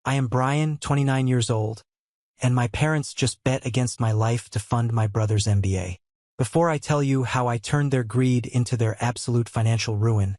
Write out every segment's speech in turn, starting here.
I am Brian, 29 years old, and my parents just bet against my life to fund my brother's MBA. Before I tell you how I turned their greed into their absolute financial ruin,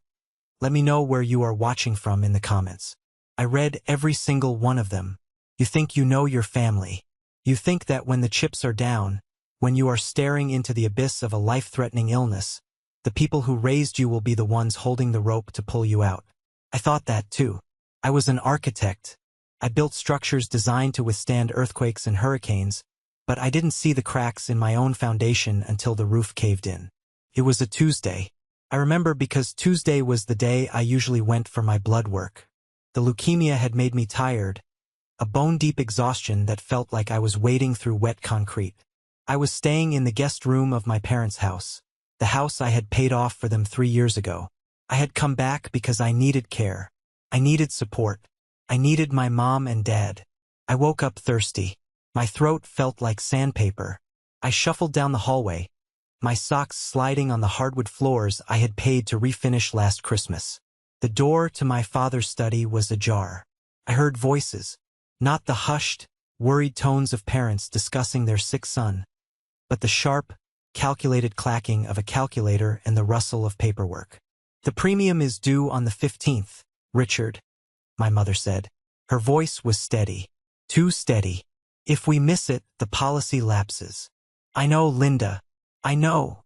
let me know where you are watching from in the comments. I read every single one of them. You think you know your family. You think that when the chips are down, when you are staring into the abyss of a life-threatening illness, the people who raised you will be the ones holding the rope to pull you out. I thought that too. I was an architect. I built structures designed to withstand earthquakes and hurricanes, but I didn't see the cracks in my own foundation until the roof caved in. It was a Tuesday. I remember because Tuesday was the day I usually went for my blood work. The leukemia had made me tired, a bone-deep exhaustion that felt like I was wading through wet concrete. I was staying in the guest room of my parents' house, the house I had paid off for them 3 years ago. I had come back because I needed care. I needed support. I needed my mom and dad. I woke up thirsty. My throat felt like sandpaper. I shuffled down the hallway, my socks sliding on the hardwood floors I had paid to refinish last Christmas. The door to my father's study was ajar. I heard voices, not the hushed, worried tones of parents discussing their sick son, but the sharp, calculated clacking of a calculator and the rustle of paperwork. "The premium is due on the 15th, Richard," my mother said. Her voice was steady. Too steady. "If we miss it, the policy lapses." "I know, Linda. I know,"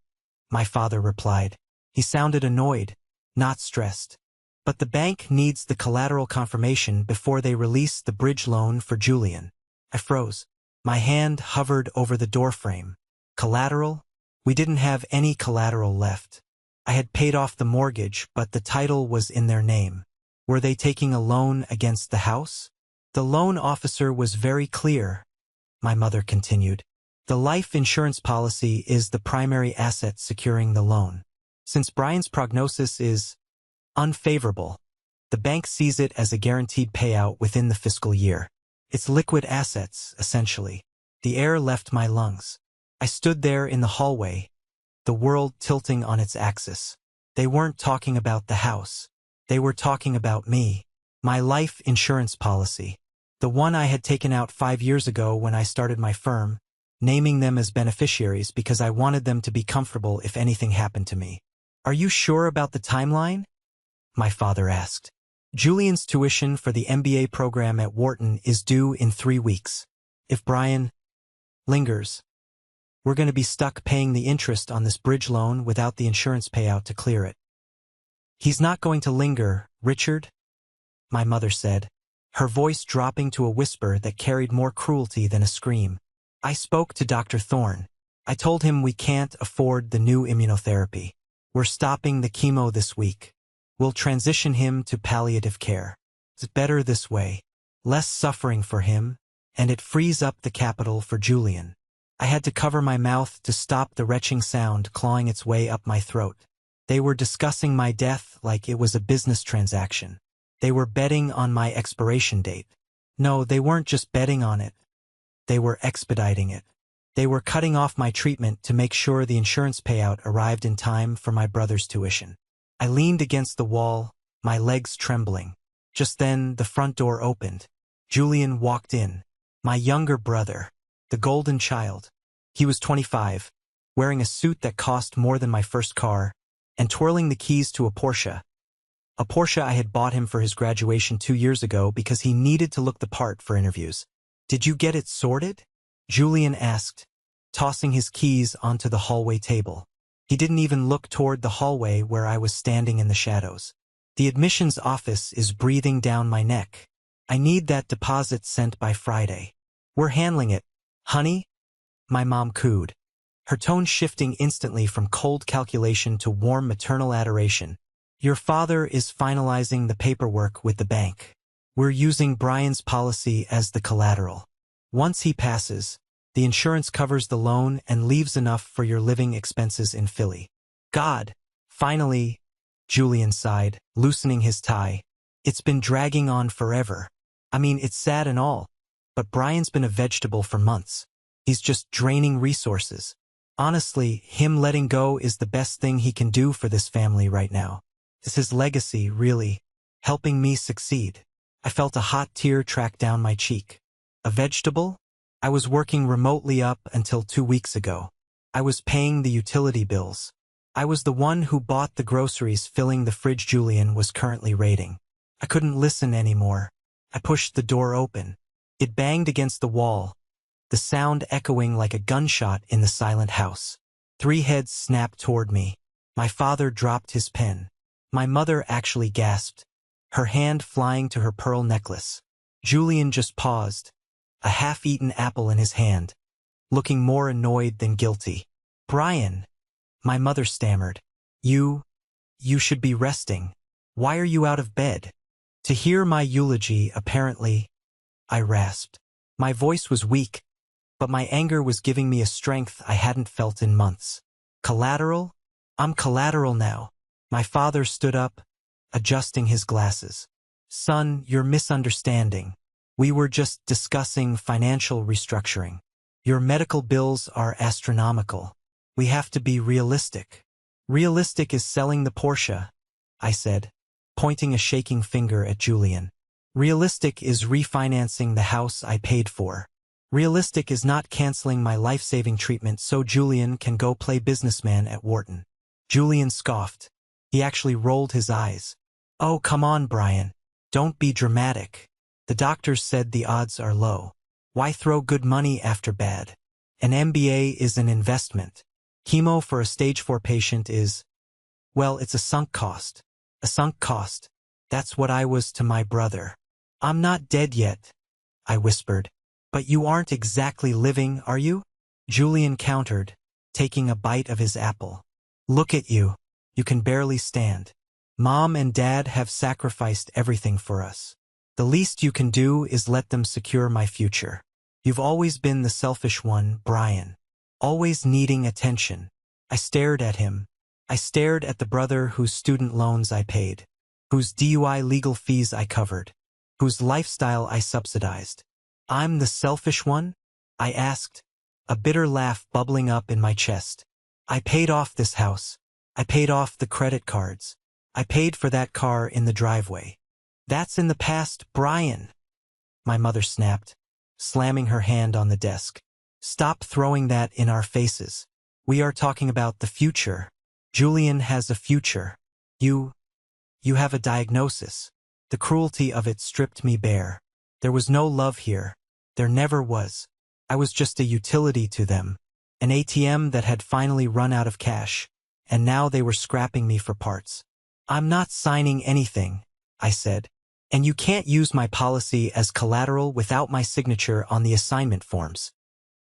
my father replied. He sounded annoyed, not stressed. "But the bank needs the collateral confirmation before they release the bridge loan for Julian." I froze. My hand hovered over the doorframe. Collateral? We didn't have any collateral left. I had paid off the mortgage, but the title was in their name. Were they taking a loan against the house? "The loan officer was very clear," my mother continued. "The life insurance policy is the primary asset securing the loan. Since Brian's prognosis is unfavorable, the bank sees it as a guaranteed payout within the fiscal year. It's liquid assets, essentially." The air left my lungs. I stood there in the hallway, the world tilting on its axis. They weren't talking about the house. They were talking about me. My life insurance policy. The one I had taken out 5 years ago when I started my firm, naming them as beneficiaries because I wanted them to be comfortable if anything happened to me. "Are you sure about the timeline?" my father asked. "Julian's tuition for the MBA program at Wharton is due in 3 weeks. If Brian lingers, we're going to be stuck paying the interest on this bridge loan without the insurance payout to clear it." "He's not going to linger, Richard," my mother said, her voice dropping to a whisper that carried more cruelty than a scream. "I spoke to Dr. Thorne. I told him we can't afford the new immunotherapy. We're stopping the chemo this week. We'll transition him to palliative care. It's better this way. Less suffering for him, and it frees up the capital for Julian." I had to cover my mouth to stop the retching sound clawing its way up my throat. They were discussing my death like it was a business transaction. They were betting on my expiration date. No, they weren't just betting on it. They were expediting it. They were cutting off my treatment to make sure the insurance payout arrived in time for my brother's tuition. I leaned against the wall, my legs trembling. Just then, the front door opened. Julian walked in. My younger brother. The golden child. He was 25, wearing a suit that cost more than my first car, and twirling the keys to a Porsche I had bought him for his graduation 2 years ago because he needed to look the part for interviews. "Did you get it sorted?" Julian asked, tossing his keys onto the hallway table. He didn't even look toward the hallway where I was standing in the shadows. "The admissions office is breathing down my neck. I need that deposit sent by Friday. We're handling it, honey," my mom cooed, her tone shifting instantly from cold calculation to warm maternal adoration. "Your father is finalizing the paperwork with the bank. We're using Brian's policy as the collateral. Once he passes, the insurance covers the loan and leaves enough for your living expenses in Philly." "God, finally," Julian sighed, loosening his tie. "It's been dragging on forever. I mean, it's sad and all, but Brian's been a vegetable for months. He's just draining resources. Honestly, him letting go is the best thing he can do for this family right now. It's his legacy, really, helping me succeed." I felt a hot tear track down my cheek. A vegetable? I was working remotely up until 2 weeks ago. I was paying the utility bills. I was the one who bought the groceries filling the fridge Julian was currently raiding. I couldn't listen anymore. I pushed the door open. It banged against the wall, the sound echoing like a gunshot in the silent house. 3 heads snapped toward me. My father dropped his pen. My mother actually gasped, her hand flying to her pearl necklace. Julian just paused, a half-eaten apple in his hand, looking more annoyed than guilty. "Brian," my mother stammered. You should be resting. Why are you out of bed?" To hear my eulogy, apparently, I rasped. My voice was weak, but my anger was giving me a strength I hadn't felt in months. "Collateral? I'm collateral now." My father stood up, adjusting his glasses. "Son, you're misunderstanding. We were just discussing financial restructuring. Your medical bills are astronomical. We have to be realistic." "Realistic is selling the Porsche," I said, pointing a shaking finger at Julian. "Realistic is refinancing the house I paid for. Realistic is not canceling my life-saving treatment so Julian can go play businessman at Wharton." Julian scoffed. He actually rolled his eyes. "Oh, come on, Brian. Don't be dramatic. The doctors said the odds are low. Why throw good money after bad? An MBA is an investment. Chemo for a stage 4 patient is, well, it's a sunk cost. A sunk cost. That's what I was to my brother." "I'm not dead yet," I whispered. "But you aren't exactly living, are you?" Julian countered, taking a bite of his apple. "Look at you. You can barely stand. Mom and Dad have sacrificed everything for us. The least you can do is let them secure my future. You've always been the selfish one, Brian. Always needing attention." I stared at him. I stared at the brother whose student loans I paid, whose DUI legal fees I covered, whose lifestyle I subsidized. "I'm the selfish one?" I asked, a bitter laugh bubbling up in my chest. "I paid off this house. I paid off the credit cards. I paid for that car in the driveway." "That's in the past, Brian," my mother snapped, slamming her hand on the desk. "Stop throwing that in our faces. We are talking about the future. Julian has a future. You have a diagnosis." The cruelty of it stripped me bare. There was no love here. There never was. I was just a utility to them, an ATM that had finally run out of cash, and now they were scrapping me for parts. "I'm not signing anything," I said. "And you can't use my policy as collateral without my signature on the assignment forms."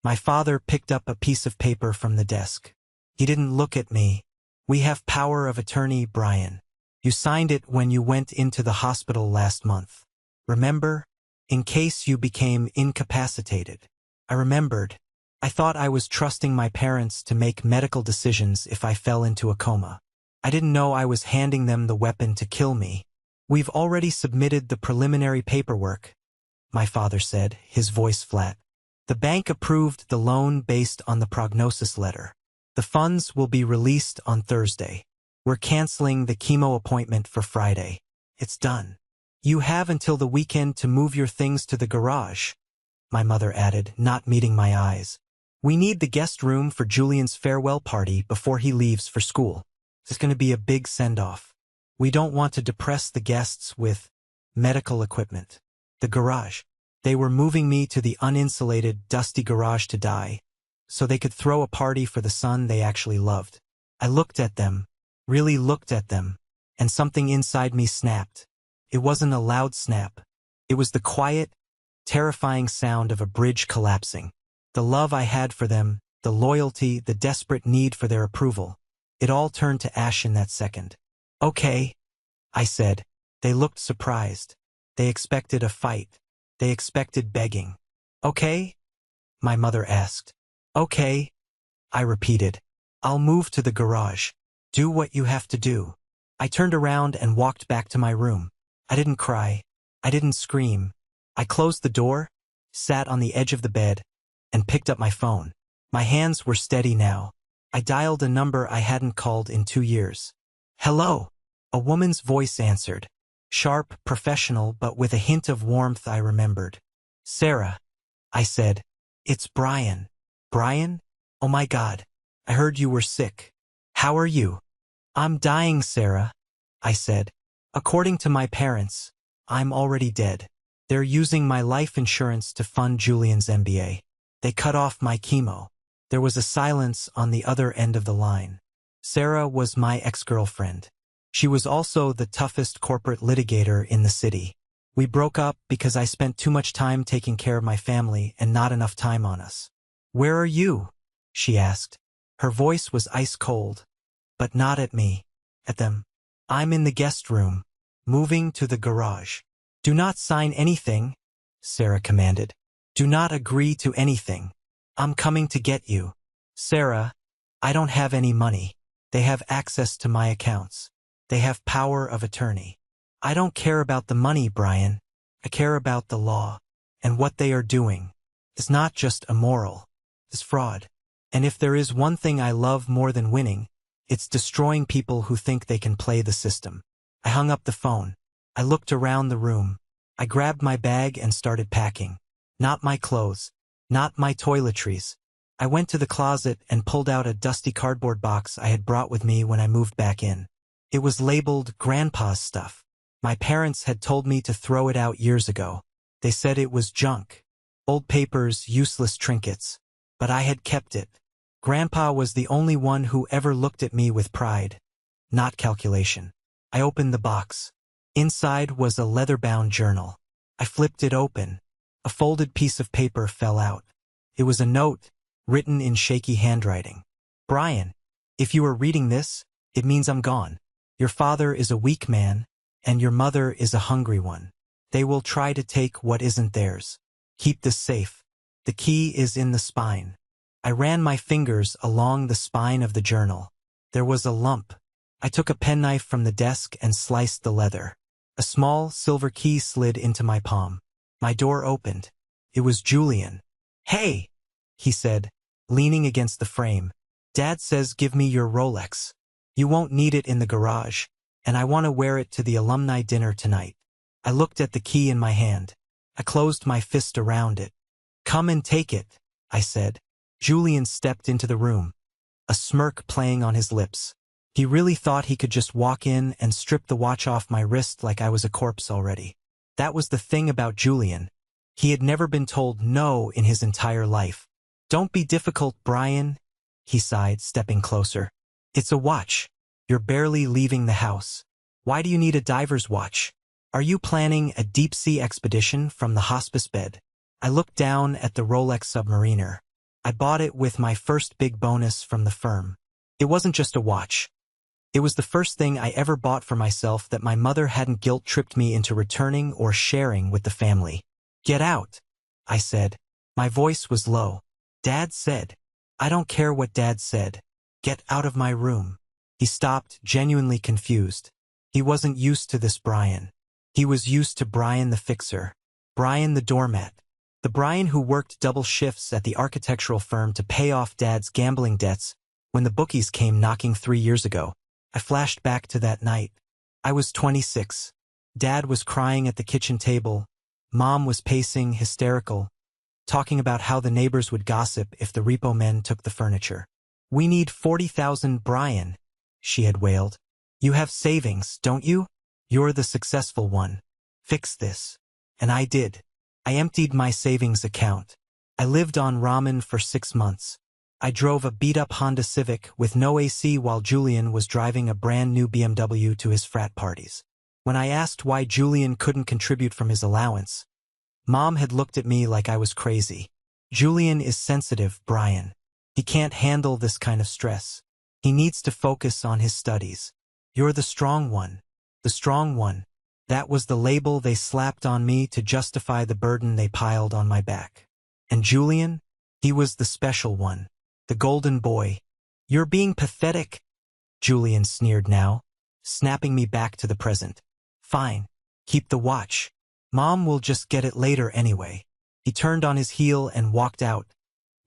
My father picked up a piece of paper from the desk. He didn't look at me. "We have power of attorney, Brian. You signed it when you went into the hospital last month. Remember? In case you became incapacitated." I remembered. I thought I was trusting my parents to make medical decisions if I fell into a coma. I didn't know I was handing them the weapon to kill me. "We've already submitted the preliminary paperwork," my father said, his voice flat. "The bank approved the loan based on the prognosis letter. The funds will be released on Thursday. We're canceling the chemo appointment for Friday. It's done. You have until the weekend to move your things to the garage," my mother added, not meeting my eyes. "We need the guest room for Julian's farewell party before he leaves for school. It's going to be a big send-off. We don't want to depress the guests with medical equipment." The garage. They were moving me to the uninsulated, dusty garage to die, so they could throw a party for the son they actually loved. I looked at them, really looked at them, and something inside me snapped. It wasn't a loud snap. It was the quiet, terrifying sound of a bridge collapsing. The love I had for them, the loyalty, the desperate need for their approval, it all turned to ash in that second. "Okay," I said. They looked surprised. They expected a fight. They expected begging. "Okay?" my mother asked. "Okay," I repeated. "I'll move to the garage. Do what you have to do." I turned around and walked back to my room. I didn't cry. I didn't scream. I closed the door, sat on the edge of the bed, and picked up my phone. My hands were steady now. I dialed a number I hadn't called in 2 years. "Hello." A woman's voice answered. Sharp, professional, but with a hint of warmth I remembered. "Sarah," I said. "It's Brian." "Brian? Oh my God. I heard you were sick. How are you?" "I'm dying, Sarah," I said. "According to my parents, I'm already dead. They're using my life insurance to fund Julian's MBA. They cut off my chemo." There was a silence on the other end of the line. Sarah was my ex-girlfriend. She was also the toughest corporate litigator in the city. We broke up because I spent too much time taking care of my family and not enough time on us. "Where are you?" she asked. Her voice was ice cold, but not at me, at them. "I'm in the guest room, moving to the garage." "Do not sign anything," Sarah commanded. "Do not agree to anything. I'm coming to get you." "Sarah, I don't have any money. They have access to my accounts. They have power of attorney." "I don't care about the money, Brian. I care about the law. And what they are doing is not just immoral, it's fraud. And if there is one thing I love more than winning, it's destroying people who think they can play the system." I hung up the phone. I looked around the room. I grabbed my bag and started packing. Not my clothes. Not my toiletries. I went to the closet and pulled out a dusty cardboard box I had brought with me when I moved back in. It was labeled Grandpa's stuff. My parents had told me to throw it out years ago. They said it was junk. Old papers, useless trinkets. But I had kept it. Grandpa was the only one who ever looked at me with pride, not calculation. I opened the box. Inside was a leather-bound journal. I flipped it open. A folded piece of paper fell out. It was a note, written in shaky handwriting. "Brian, if you are reading this, it means I'm gone. Your father is a weak man, and your mother is a hungry one. They will try to take what isn't theirs. Keep this safe. The key is in the spine." I ran my fingers along the spine of the journal. There was a lump. I took a penknife from the desk and sliced the leather. A small silver key slid into my palm. My door opened. It was Julian. "Hey," he said, leaning against the frame. "Dad says give me your Rolex. You won't need it in the garage, and I want to wear it to the alumni dinner tonight." I looked at the key in my hand. I closed my fist around it. "Come and take it," I said. Julian stepped into the room, a smirk playing on his lips. He really thought he could just walk in and strip the watch off my wrist like I was a corpse already. That was the thing about Julian. He had never been told no in his entire life. "Don't be difficult, Brian," he sighed, stepping closer. "It's a watch. You're barely leaving the house. Why do you need a diver's watch? Are you planning a deep-sea expedition from the hospice bed?" I looked down at the Rolex Submariner. I bought it with my first big bonus from the firm. It wasn't just a watch. It was the first thing I ever bought for myself that my mother hadn't guilt-tripped me into returning or sharing with the family. "Get out," I said. My voice was low. "Dad said." "I don't care what Dad said. Get out of my room." He stopped, genuinely confused. He wasn't used to this Brian. He was used to Brian the fixer. Brian the doormat. The Brian who worked double shifts at the architectural firm to pay off Dad's gambling debts when the bookies came knocking 3 years ago. I flashed back to that night. I was 26. Dad was crying at the kitchen table. Mom was pacing, hysterical, talking about how the neighbors would gossip if the repo men took the furniture. "We need 40,000, Brian," she had wailed. "You have savings, don't you? You're the successful one. Fix this." And I did. I emptied my savings account. I lived on ramen for 6 months. I drove a beat-up Honda Civic with no AC while Julian was driving a brand new BMW to his frat parties. When I asked why Julian couldn't contribute from his allowance, Mom had looked at me like I was crazy. "Julian is sensitive, Brian. He can't handle this kind of stress. He needs to focus on his studies. You're the strong one. The strong one." That was the label they slapped on me to justify the burden they piled on my back. And Julian? He was the special one. The golden boy. "You're being pathetic," Julian sneered now, snapping me back to the present. "Fine. Keep the watch. Mom will just get it later anyway." He turned on his heel and walked out,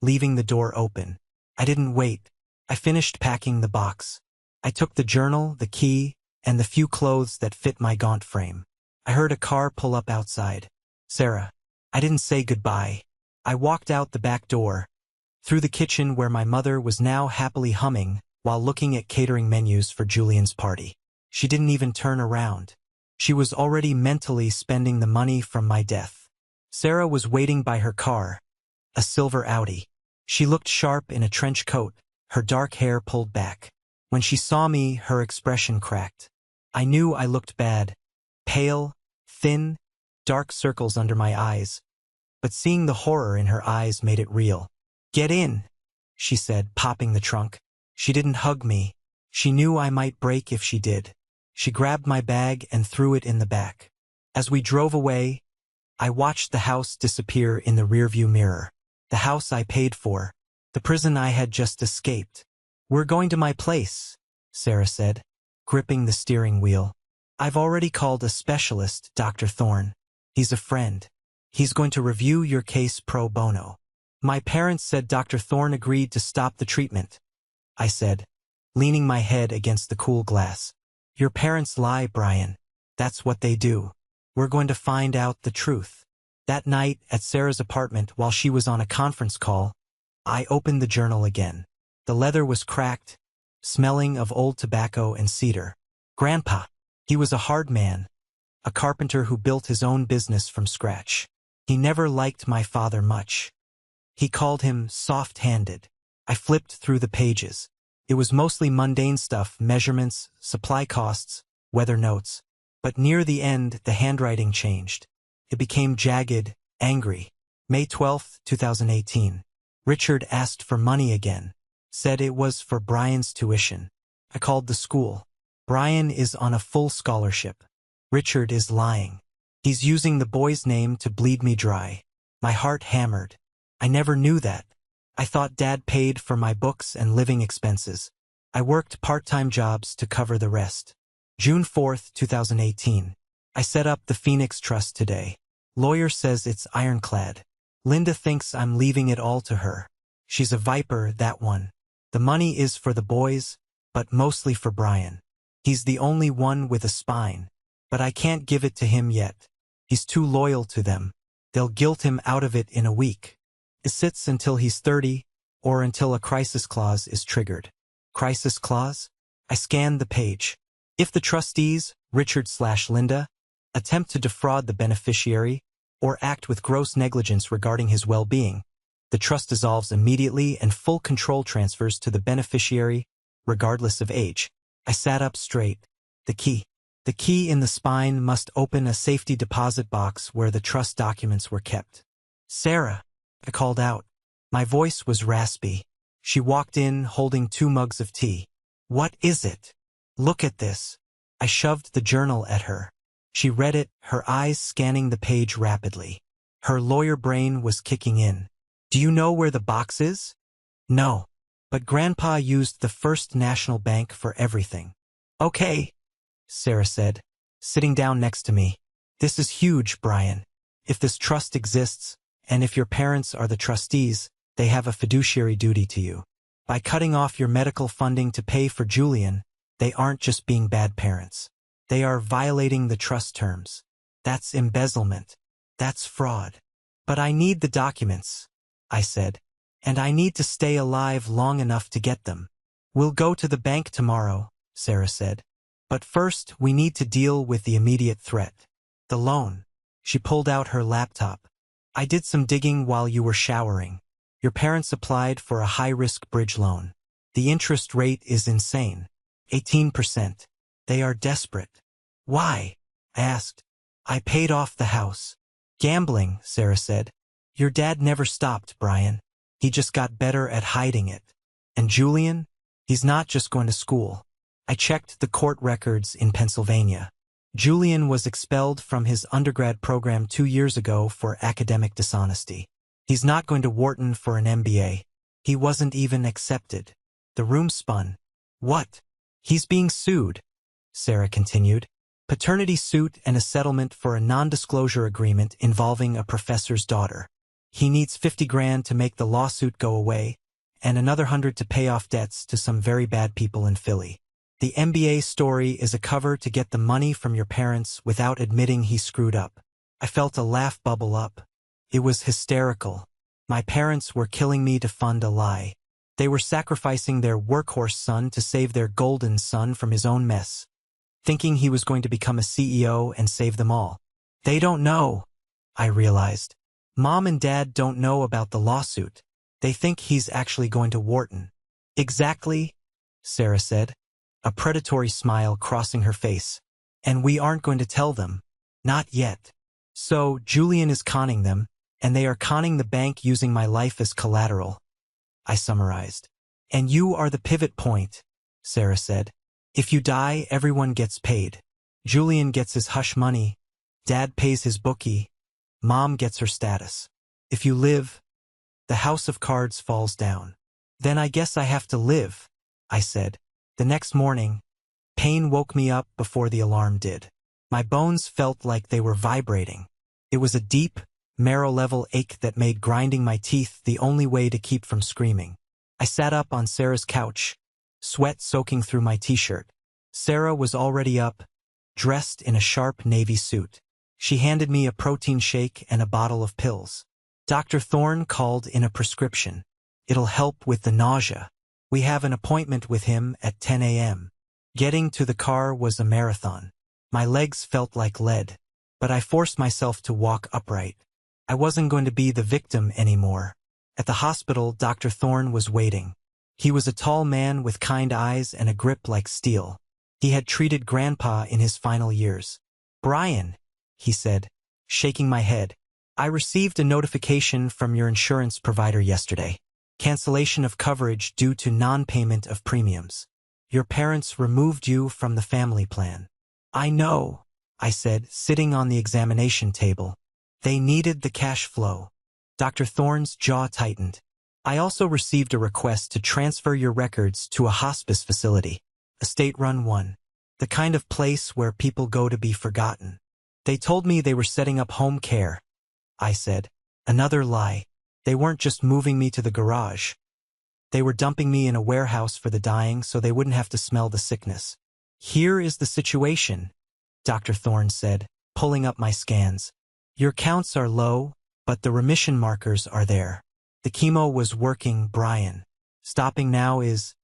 leaving the door open. I didn't wait. I finished packing the box. I took the journal, the key, and the few clothes that fit my gaunt frame. I heard a car pull up outside. Sarah. I didn't say goodbye. I walked out the back door, through the kitchen where my mother was now happily humming while looking at catering menus for Julian's party. She didn't even turn around. She was already mentally spending the money from my death. Sarah was waiting by her car, a silver Audi. She looked sharp in a trench coat, her dark hair pulled back. When she saw me, her expression cracked. I knew I looked bad. Pale, thin, dark circles under my eyes. But seeing the horror in her eyes made it real. "Get in," she said, popping the trunk. She didn't hug me. She knew I might break if she did. She grabbed my bag and threw it in the back. As we drove away, I watched the house disappear in the rearview mirror. The house I paid for. The prison I had just escaped. "We're going to my place," Sarah said, gripping the steering wheel. "I've already called a specialist, Dr. Thorne. He's a friend. He's going to review your case pro bono." "My parents said Dr. Thorne agreed to stop the treatment," I said, leaning my head against the cool glass. "Your parents lie, Brian. That's what they do. We're going to find out the truth." That night, at Sarah's apartment while she was on a conference call, I opened the journal again. The leather was cracked, smelling of old tobacco and cedar. Grandpa. He was a hard man, a carpenter who built his own business from scratch. He never liked my father much. He called him soft-handed. I flipped through the pages. It was mostly mundane stuff, measurements, supply costs, weather notes. But near the end, the handwriting changed. It became jagged, angry. May 12, 2018. Richard asked for money again. Said it was for Brian's tuition. I called the school. Brian is on a full scholarship. Richard is lying. He's using the boy's name to bleed me dry. My heart hammered. I never knew that. I thought Dad paid for my books and living expenses. I worked part-time jobs to cover the rest. June 4, 2018. I set up the Phoenix Trust today. Lawyer says it's ironclad. Linda thinks I'm leaving it all to her. She's a viper, that one. The money is for the boys, but mostly for Brian. He's the only one with a spine. But I can't give it to him yet. He's too loyal to them. They'll guilt him out of it in a week. It sits until he's 30, or until a crisis clause is triggered. Crisis clause? I scanned the page. If the trustees, Richard/Linda, attempt to defraud the beneficiary, or act with gross negligence regarding his well-being, the trust dissolves immediately and full control transfers to the beneficiary, regardless of age. I sat up straight. The key. The key in the spine must open a safety deposit box where the trust documents were kept. "Sarah," I called out. My voice was raspy. She walked in holding 2 mugs of tea. "What is it?" "Look at this." I shoved the journal at her. She read it, her eyes scanning the page rapidly. Her lawyer brain was kicking in. "Do you know where the box is?" "No. But Grandpa used the First National Bank for everything." "Okay," Sarah said, sitting down next to me. "This is huge, Brian. If this trust exists, and if your parents are the trustees, they have a fiduciary duty to you. By cutting off your medical funding to pay for Julian, they aren't just being bad parents. They are violating the trust terms. That's embezzlement. That's fraud. But I need the documents," I said. "And I need to stay alive long enough to get them." "We'll go to the bank tomorrow," Sarah said. "But first, we need to deal with the immediate threat. The loan." She pulled out her laptop. "I did some digging while you were showering. Your parents applied for a high-risk bridge loan. The interest rate is insane. 18%. They are desperate." "Why?" I asked. "I paid off the house." "Gambling," Sarah said. "Your dad never stopped, Brian. He just got better at hiding it. And Julian? He's not just going to school." I checked the court records in Pennsylvania. Julian was expelled from his undergrad program 2 years ago for academic dishonesty. He's not going to Wharton for an MBA. He wasn't even accepted. The room spun. "What?" "He's being sued," Sarah continued. "Paternity suit and a settlement for a non-disclosure agreement involving a professor's daughter. He needs 50 grand to make the lawsuit go away, and another 100 to pay off debts to some very bad people in Philly. The MBA story is a cover to get the money from your parents without admitting he screwed up. I felt a laugh bubble up. It was hysterical. My parents were killing me to fund a lie. They were sacrificing their workhorse son to save their golden son from his own mess, thinking he was going to become a CEO and save them all. They don't know, I realized. Mom and Dad don't know about the lawsuit. They think he's actually going to Wharton. Exactly, Sarah said, a predatory smile crossing her face. And we aren't going to tell them. Not yet. So, Julian is conning them, and they are conning the bank using my life as collateral, I summarized. And you are the pivot point, Sarah said. If you die, everyone gets paid. Julian gets his hush money. Dad pays his bookie. Mom gets her status. If you live, the house of cards falls down. Then I guess I have to live, I said. The next morning, pain woke me up before the alarm did. My bones felt like they were vibrating. It was a deep, marrow-level ache that made grinding my teeth the only way to keep from screaming. I sat up on Sarah's couch, sweat soaking through my t-shirt. Sarah was already up, dressed in a sharp navy suit. She handed me a protein shake and a bottle of pills. Dr. Thorne called in a prescription. It'll help with the nausea. We have an appointment with him at 10 a.m. Getting to the car was a marathon. My legs felt like lead, but I forced myself to walk upright. I wasn't going to be the victim anymore. At the hospital, Dr. Thorne was waiting. He was a tall man with kind eyes and a grip like steel. He had treated Grandpa in his final years. "Brian," he said, shaking my head, "I received a notification from your insurance provider yesterday. Cancellation of coverage due to non-payment of premiums. Your parents removed you from the family plan." "I know," I said, sitting on the examination table. "They needed the cash flow." Dr. Thorne's jaw tightened. "I also received a request to transfer your records to a hospice facility, a state-run one, the kind of place where people go to be forgotten. They told me they were setting up home care," I said. Another lie. They weren't just moving me to the garage. They were dumping me in a warehouse for the dying so they wouldn't have to smell the sickness. "Here is the situation," Dr. Thorne said, pulling up my scans. "Your counts are low, but the remission markers are there. The chemo was working, Brian. Stopping now it's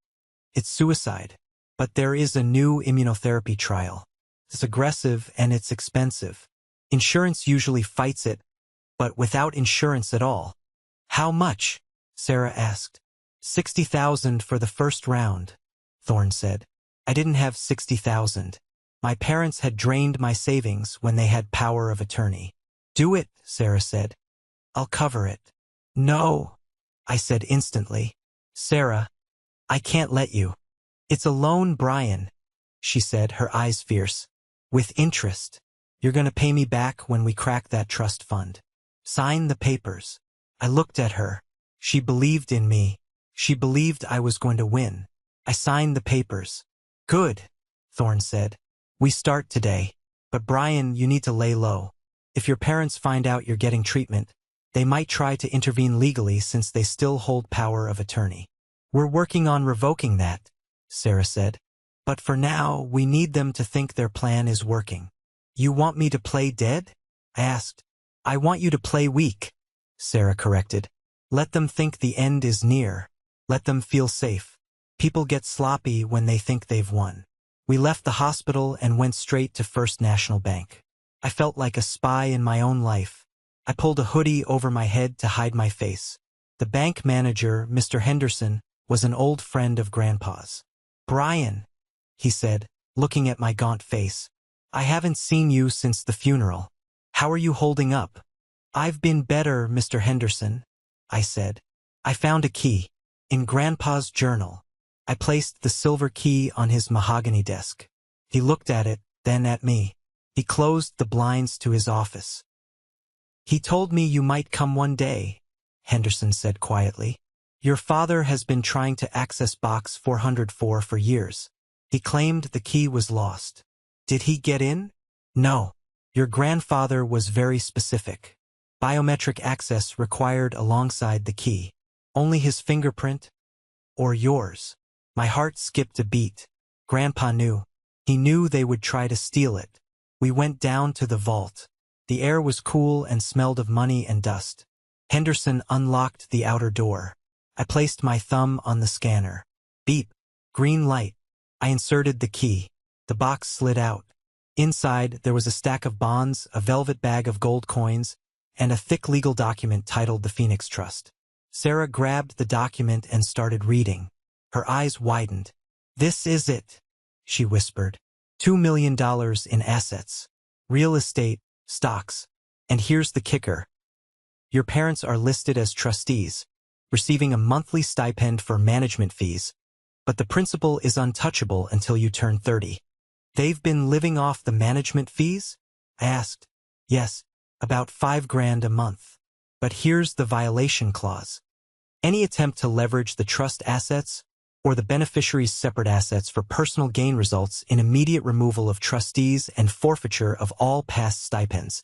suicide. But there is a new immunotherapy trial. It's aggressive and it's expensive. Insurance usually fights it, but without insurance at all." "How much?" Sarah asked. $60,000 for the first round," Thorne said. "I didn't have $60,000. My parents had drained my savings when they had power of attorney." "Do it," Sarah said. "I'll cover it." "No," I said instantly. "Sarah, I can't let you." "It's a loan, Brian," she said, her eyes fierce. "With interest. You're going to pay me back when we crack that trust fund. Sign the papers." I looked at her. She believed in me. She believed I was going to win. I signed the papers. "Good," Thorne said. "We start today. But Brian, you need to lay low. If your parents find out you're getting treatment, they might try to intervene legally since they still hold power of attorney." "We're working on revoking that," Sarah said. "But for now, we need them to think their plan is working." "You want me to play dead?" I asked. "I want you to play weak," Sarah corrected. "Let them think the end is near. Let them feel safe. People get sloppy when they think they've won." We left the hospital and went straight to First National Bank. I felt like a spy in my own life. I pulled a hoodie over my head to hide my face. The bank manager, Mr. Henderson, was an old friend of Grandpa's. "Brian," he said, looking at my gaunt face, "I haven't seen you since the funeral. How are you holding up?" "I've been better, Mr. Henderson," I said. "I found a key. In Grandpa's journal." I placed the silver key on his mahogany desk. He looked at it, then at me. He closed the blinds to his office. "He told me you might come one day," Henderson said quietly. "Your father has been trying to access box 404 for years. He claimed the key was lost. Did he get in?" "No. Your grandfather was very specific. Biometric access required alongside the key. Only his fingerprint or yours." My heart skipped a beat. Grandpa knew. He knew they would try to steal it. We went down to the vault. The air was cool and smelled of money and dust. Henderson unlocked the outer door. I placed my thumb on the scanner. Beep. Green light. I inserted the key. The box slid out. Inside, there was a stack of bonds, a velvet bag of gold coins, and a thick legal document titled the Phoenix Trust. Sarah grabbed the document and started reading. Her eyes widened. "This is it," she whispered. $2 million in assets. Real estate, stocks. And here's the kicker. Your parents are listed as trustees, receiving a monthly stipend for management fees, but the principal is untouchable until you turn 30. They've been living off the management fees? I asked. Yes, about $5,000 a month. But here's the violation clause. Any attempt to leverage the trust assets or the beneficiary's separate assets for personal gain results in immediate removal of trustees and forfeiture of all past stipends.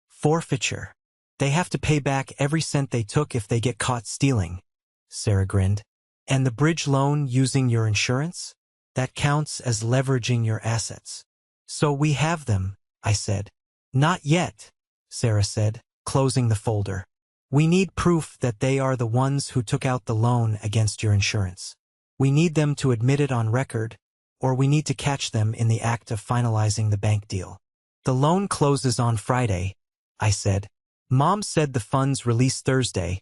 Forfeiture. They have to pay back every cent they took if they get caught stealing. Sarah grinned. And the bridge loan using your insurance? That counts as leveraging your assets. So we have them, I said. Not yet, Sarah said, closing the folder. We need proof that they are the ones who took out the loan against your insurance. We need them to admit it on record, or we need to catch them in the act of finalizing the bank deal. The loan closes on Friday, I said. Mom said the funds release Thursday,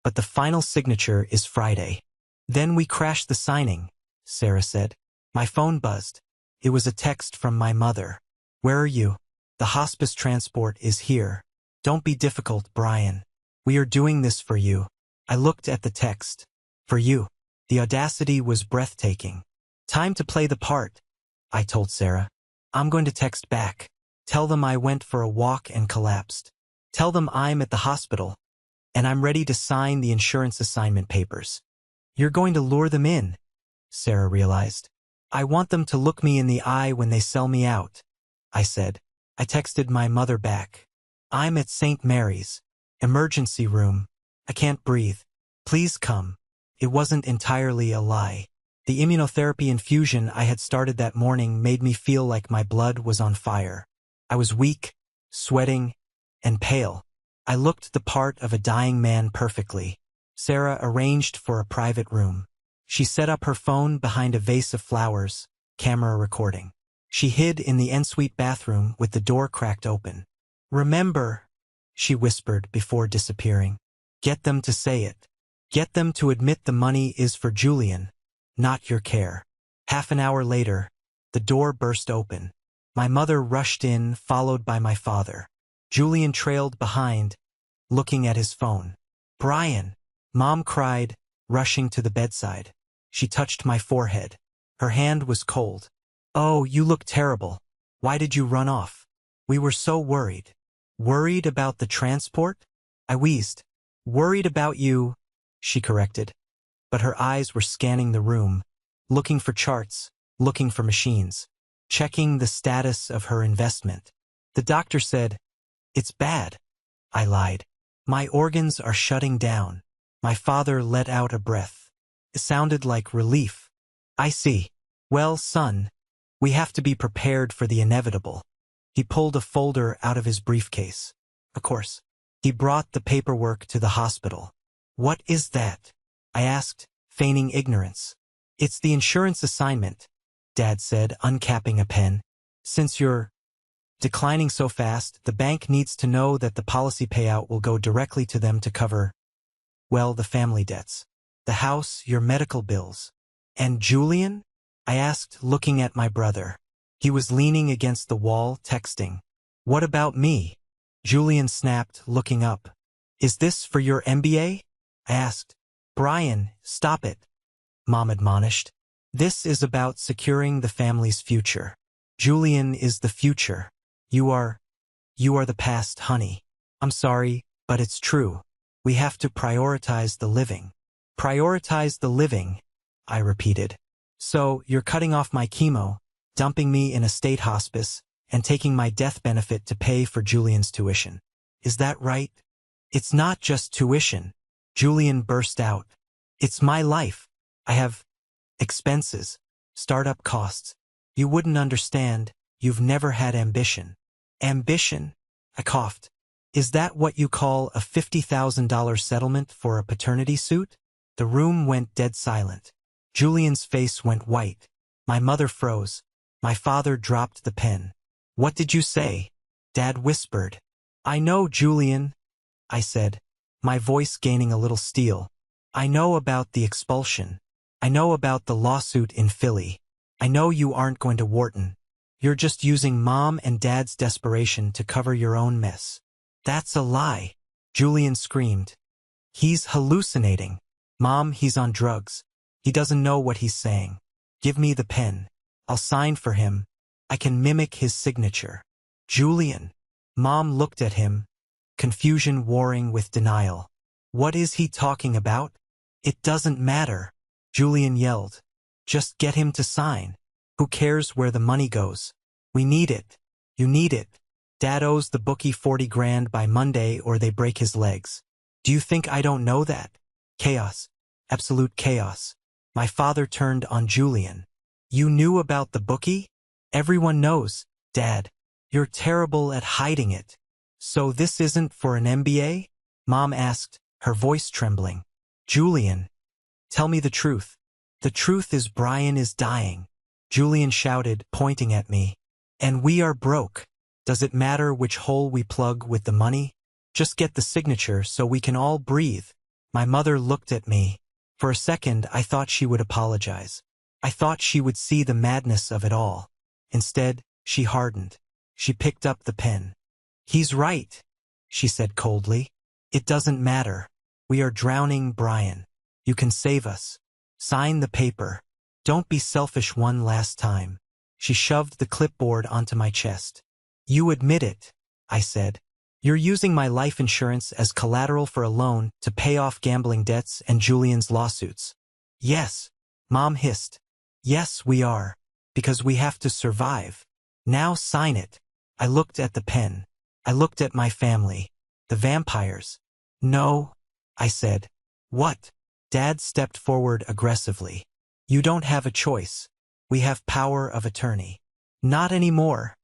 but the final signature is Friday. Then we crash the signing, Sarah said. My phone buzzed. It was a text from my mother. Where are you? The hospice transport is here. Don't be difficult, Brian. We are doing this for you. I looked at the text. For you. The audacity was breathtaking. Time to play the part, I told Sarah. I'm going to text back. Tell them I went for a walk and collapsed. Tell them I'm at the hospital, and I'm ready to sign the insurance assignment papers. You're going to lure them in, Sarah realized. I want them to look me in the eye when they sell me out, I said. I texted my mother back. I'm at St. Mary's. Emergency room. I can't breathe. Please come. It wasn't entirely a lie. The immunotherapy infusion I had started that morning made me feel like my blood was on fire. I was weak, sweating, and pale. I looked the part of a dying man perfectly. Sarah arranged for a private room. She set up her phone behind a vase of flowers, camera recording. She hid in the ensuite bathroom with the door cracked open. Remember, she whispered before disappearing. Get them to say it. Get them to admit the money is for Julian, not your care. Half an hour later, the door burst open. My mother rushed in, followed by my father. Julian trailed behind, looking at his phone. Brian, Mom cried, rushing to the bedside. She touched my forehead. Her hand was cold. Oh, you look terrible. Why did you run off? We were so worried. Worried about the transport? I wheezed. Worried about you, she corrected. But her eyes were scanning the room, looking for charts, looking for machines, checking the status of her investment. The doctor said, It's bad. I lied. My organs are shutting down. My father let out a breath. It sounded like relief. I see. Well, son, we have to be prepared for the inevitable. He pulled a folder out of his briefcase. Of course. He brought the paperwork to the hospital. What is that? I asked, feigning ignorance. It's the insurance assignment, Dad said, uncapping a pen. Since you're declining so fast, the bank needs to know that the policy payout will go directly to them to cover, well, the family debts. The house, your medical bills. And Julian? I asked, looking at my brother. He was leaning against the wall, texting. What about me? Julian snapped, looking up. Is this for your MBA? I asked. Brian, stop it, Mom admonished. This is about securing the family's future. Julian is the future. You are the past, honey. I'm sorry, but it's true. We have to prioritize the living. Prioritize the living, I repeated. So, you're cutting off my chemo, dumping me in a state hospice, and taking my death benefit to pay for Julian's tuition. Is that right? It's not just tuition. Julian burst out. It's my life. I have expenses. Startup costs. You wouldn't understand. You've never had ambition. Ambition? I coughed. Is that what you call a $50,000 settlement for a paternity suit? The room went dead silent. Julian's face went white. My mother froze. My father dropped the pen. What did you say? Dad whispered. I know, Julian, I said, my voice gaining a little steel. I know about the expulsion. I know about the lawsuit in Philly. I know you aren't going to Wharton. You're just using Mom and Dad's desperation to cover your own mess. That's a lie, Julian screamed. He's hallucinating. Mom, he's on drugs. He doesn't know what he's saying. Give me the pen. I'll sign for him. I can mimic his signature. Julian. Mom looked at him, confusion warring with denial. What is he talking about? It doesn't matter, Julian yelled. Just get him to sign. Who cares where the money goes? We need it. You need it. Dad owes the bookie 40 grand by Monday or they break his legs. Do you think I don't know that? Chaos. Absolute chaos. My father turned on Julian. You knew about the bookie? Everyone knows, Dad. You're terrible at hiding it. So this isn't for an MBA? Mom asked, her voice trembling. Julian, tell me the truth. The truth is Brian is dying. Julian shouted, pointing at me. And we are broke. Does it matter which hole we plug with the money? Just get the signature so we can all breathe. My mother looked at me. For a second, I thought she would apologize. I thought she would see the madness of it all. Instead, she hardened. She picked up the pen. He's right, she said coldly. It doesn't matter. We are drowning, Brian. You can save us. Sign the paper. Don't be selfish one last time. She shoved the clipboard onto my chest. You admit it, I said. You're using my life insurance as collateral for a loan to pay off gambling debts and Julian's lawsuits. Yes, Mom hissed. Yes, we are. Because we have to survive. Now sign it. I looked at the pen. I looked at my family. The vampires. No, I said. What? Dad stepped forward aggressively. You don't have a choice. We have power of attorney. Not anymore,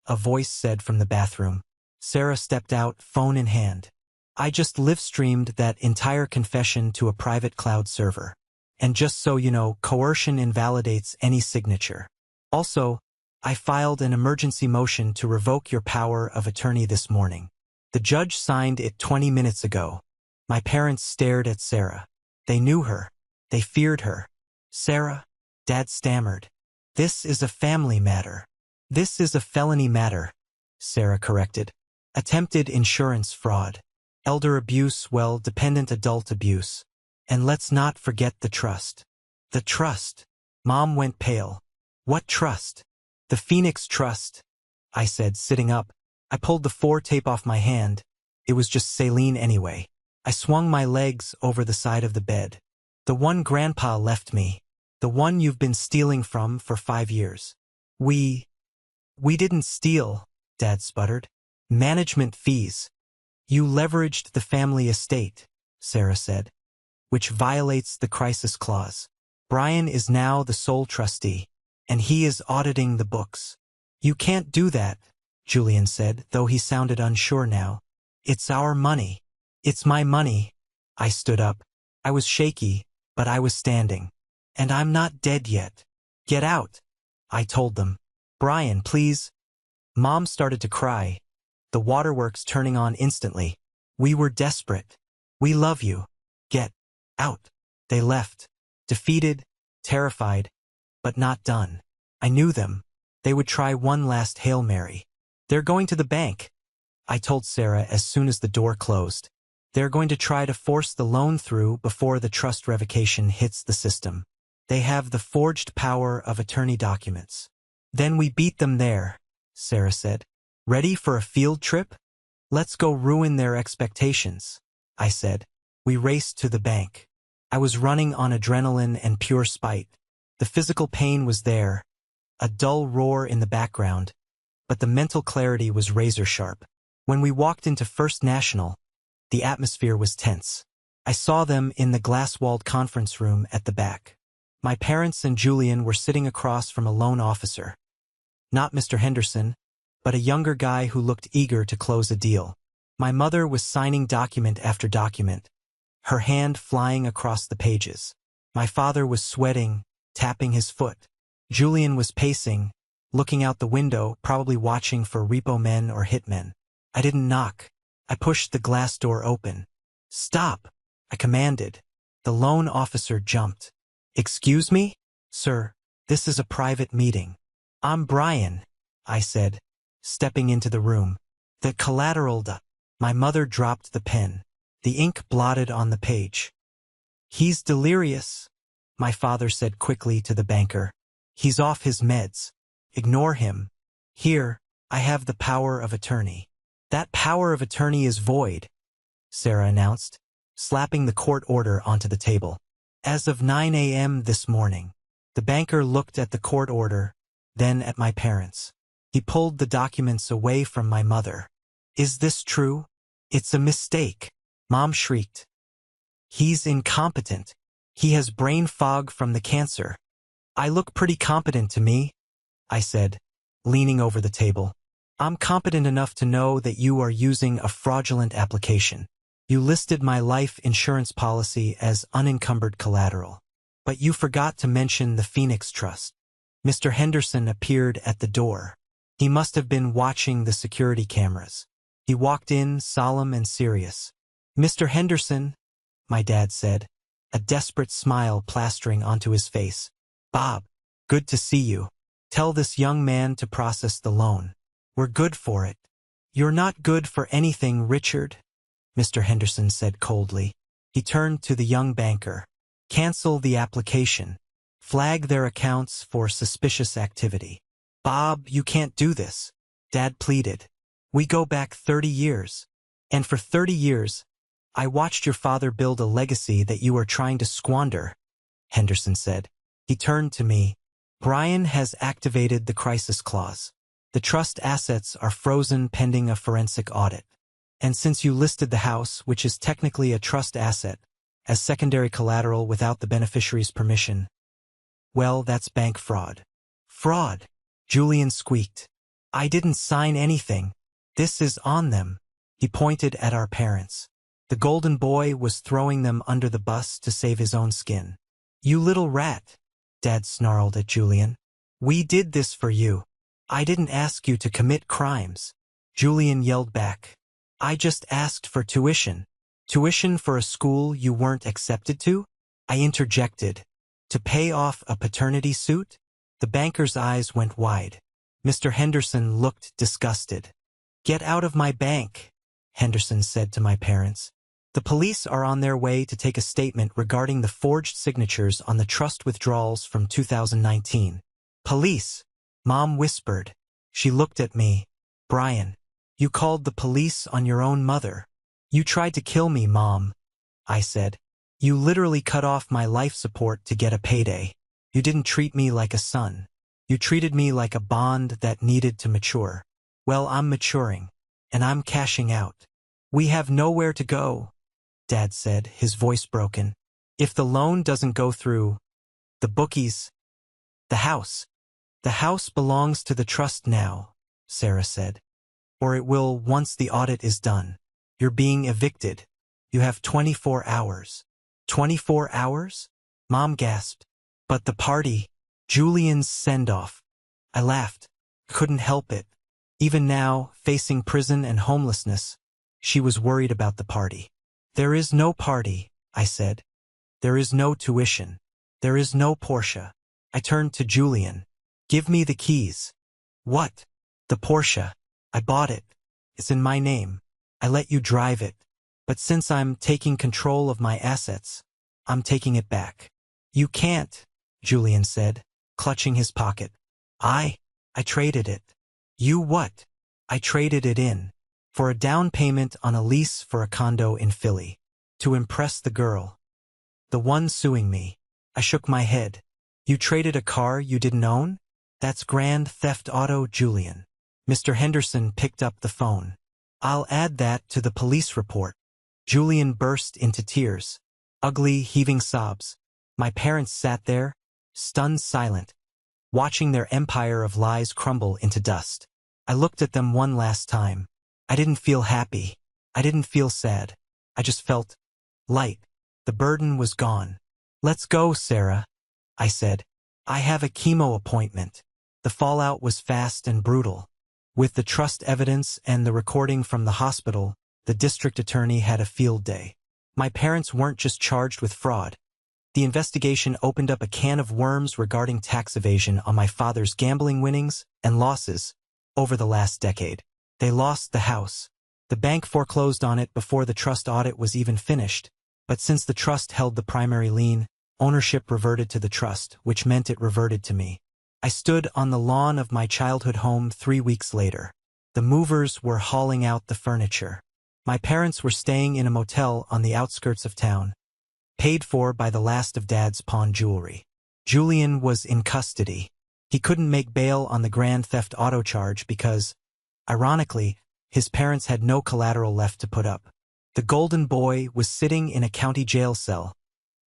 a voice said from the bathroom. Sarah stepped out, phone in hand. I just live-streamed that entire confession to a private cloud server. And just so you know, coercion invalidates any signature. Also, I filed an emergency motion to revoke your power of attorney this morning. The judge signed it 20 minutes ago. My parents stared at Sarah. They knew her. They feared her. Sarah, Dad stammered. This is a family matter. This is a felony matter, Sarah corrected. Attempted insurance fraud. Elder abuse, well, dependent adult abuse. And let's not forget the trust. The trust. Mom went pale. What trust? The Phoenix Trust, I said, sitting up. I pulled the 4 tape off my hand. It was just saline anyway. I swung my legs over the side of the bed. The one Grandpa left me. The one you've been stealing from for 5 years. We didn't steal, Dad sputtered. Management fees. You leveraged the family estate, Sarah said, which violates the crisis clause. Brian is now the sole trustee, and he is auditing the books. You can't do that, Julian said, though he sounded unsure now. It's our money. It's my money. I stood up. I was shaky, but I was standing. And I'm not dead yet. Get out, I told them. Brian, please. Mom started to cry. The waterworks turning on instantly. We were desperate. We love you. Get out. They left. Defeated, terrified, but not done. I knew them. They would try one last Hail Mary. They're going to the bank, I told Sarah as soon as the door closed. They're going to try to force the loan through before the trust revocation hits the system. They have the forged power of attorney documents. Then we beat them there, Sarah said. Ready for a field trip? Let's go ruin their expectations, I said. We raced to the bank. I was running on adrenaline and pure spite. The physical pain was there, a dull roar in the background, but the mental clarity was razor sharp. When we walked into First National, the atmosphere was tense. I saw them in the glass-walled conference room at the back. My parents and Julian were sitting across from a loan officer. Not Mr. Henderson, but a younger guy who looked eager to close a deal. My mother was signing document after document, her hand flying across the pages. My father was sweating, tapping his foot. Julian was pacing, looking out the window, probably watching for repo men or hitmen. I didn't knock. I pushed the glass door open. "Stop," I commanded. The loan officer jumped. "Excuse me? Sir, this is a private meeting." "I'm Brian," I said, stepping into the room. "The collateral." My mother dropped the pen. The ink blotted on the page. "He's delirious," my father said quickly to the banker. "He's off his meds. Ignore him. Here, I have the power of attorney." "That power of attorney is void," Sarah announced, slapping the court order onto the table. "As of 9 a.m. this morning." The banker looked at the court order, then at my parents. He pulled the documents away from my mother. "Is this true?" "It's a mistake," Mom shrieked. "He's incompetent. He has brain fog from the cancer." "I look pretty competent to me," I said, leaning over the table. "I'm competent enough to know that you are using a fraudulent application. You listed my life insurance policy as unencumbered collateral. But you forgot to mention the Phoenix Trust." Mr. Henderson appeared at the door. He must have been watching the security cameras. He walked in, solemn and serious. "Mr. Henderson," my dad said, a desperate smile plastering onto his face. "Bob, good to see you. Tell this young man to process the loan. We're good for it." "You're not good for anything, Richard," Mr. Henderson said coldly. He turned to the young banker. "Cancel the application. Flag their accounts for suspicious activity." "Bob, you can't do this," Dad pleaded. "We go back 30 years. And for 30 years, I watched your father build a legacy that you are trying to squander," Henderson said. He turned to me. "Brian has activated the crisis clause. The trust assets are frozen pending a forensic audit. And since you listed the house, which is technically a trust asset, as secondary collateral without the beneficiary's permission, well, that's bank fraud." "Fraud," Julian squeaked. "I didn't sign anything. This is on them." He pointed at our parents. The golden boy was throwing them under the bus to save his own skin. "You little rat," Dad snarled at Julian. "We did this for you. I didn't ask you to commit crimes." Julian yelled back. "I just asked for tuition." "Tuition for a school you weren't accepted to?" I interjected. "To pay off a paternity suit?" The banker's eyes went wide. Mr. Henderson looked disgusted. "Get out of my bank," Henderson said to my parents. "The police are on their way to take a statement regarding the forged signatures on the trust withdrawals from 2019. "Police," Mom whispered. She looked at me. "Brian, you called the police on your own mother." "You tried to kill me, Mom," I said. "You literally cut off my life support to get a payday. You didn't treat me like a son. You treated me like a bond that needed to mature. Well, I'm maturing, and I'm cashing out." "We have nowhere to go," Dad said, his voice broken. "If the loan doesn't go through, the bookies, the house." "The house belongs to the trust now," Sarah said. "Or it will once the audit is done. You're being evicted. You have 24 hours. 24 hours? Mom gasped. "But the party, Julian's send-off." I laughed. Couldn't help it. Even now, facing prison and homelessness, she was worried about the party. "There is no party," I said. "There is no tuition. There is no Porsche." I turned to Julian. "Give me the keys." "What?" "The Porsche. I bought it. It's in my name. I let you drive it. But since I'm taking control of my assets, I'm taking it back." "You can't," Julian said, clutching his pocket. I traded it." "You what?" "I traded it in. For a down payment on a lease for a condo in Philly. To impress the girl. The one suing me." I shook my head. "You traded a car you didn't own? That's grand theft auto, Julian." Mr. Henderson picked up the phone. "I'll add that to the police report." Julian burst into tears. Ugly, heaving sobs. My parents sat there, stunned silent, watching their empire of lies crumble into dust. I looked at them one last time. I didn't feel happy. I didn't feel sad. I just felt light. The burden was gone. "Let's go, Sarah," I said. "I have a chemo appointment." The fallout was fast and brutal. With the trust evidence and the recording from the hospital, the district attorney had a field day. My parents weren't just charged with fraud. The investigation opened up a can of worms regarding tax evasion on my father's gambling winnings and losses over the last decade. They lost the house. The bank foreclosed on it before the trust audit was even finished, but since the trust held the primary lien, ownership reverted to the trust, which meant it reverted to me. I stood on the lawn of my childhood home 3 weeks later. The movers were hauling out the furniture. My parents were staying in a motel on the outskirts of town, paid for by the last of Dad's pawned jewelry. Julian was in custody. He couldn't make bail on the grand theft auto charge because, ironically, his parents had no collateral left to put up. The golden boy was sitting in a county jail cell,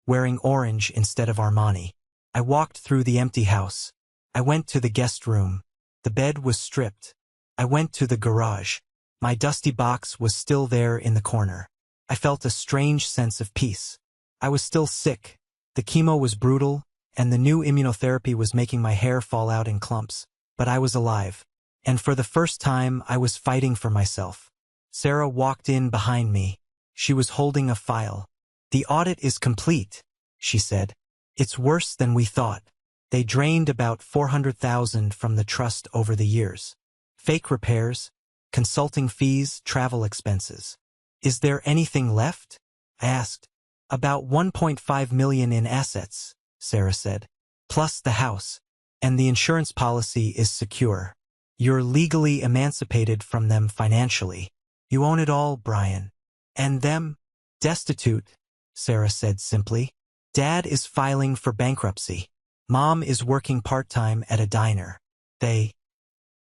wearing orange instead of Armani. I walked through the empty house. I went to the guest room. The bed was stripped. I went to the garage. My dusty box was still there in the corner. I felt a strange sense of peace. I was still sick. The chemo was brutal, and the new immunotherapy was making my hair fall out in clumps. But I was alive. And for the first time, I was fighting for myself. Sarah walked in behind me. She was holding a file. "The audit is complete," she said. "It's worse than we thought. They drained about $400,000 from the trust over the years. Fake repairs, consulting fees, travel expenses. Is there anything left?" I asked. "About $1.5 million in assets," Sarah said, "plus the house. And the insurance policy is secure. You're legally emancipated from them financially. You own it all, Brian. And them? Destitute," Sarah said simply. "Dad is filing for bankruptcy. Mom is working part-time at a diner. They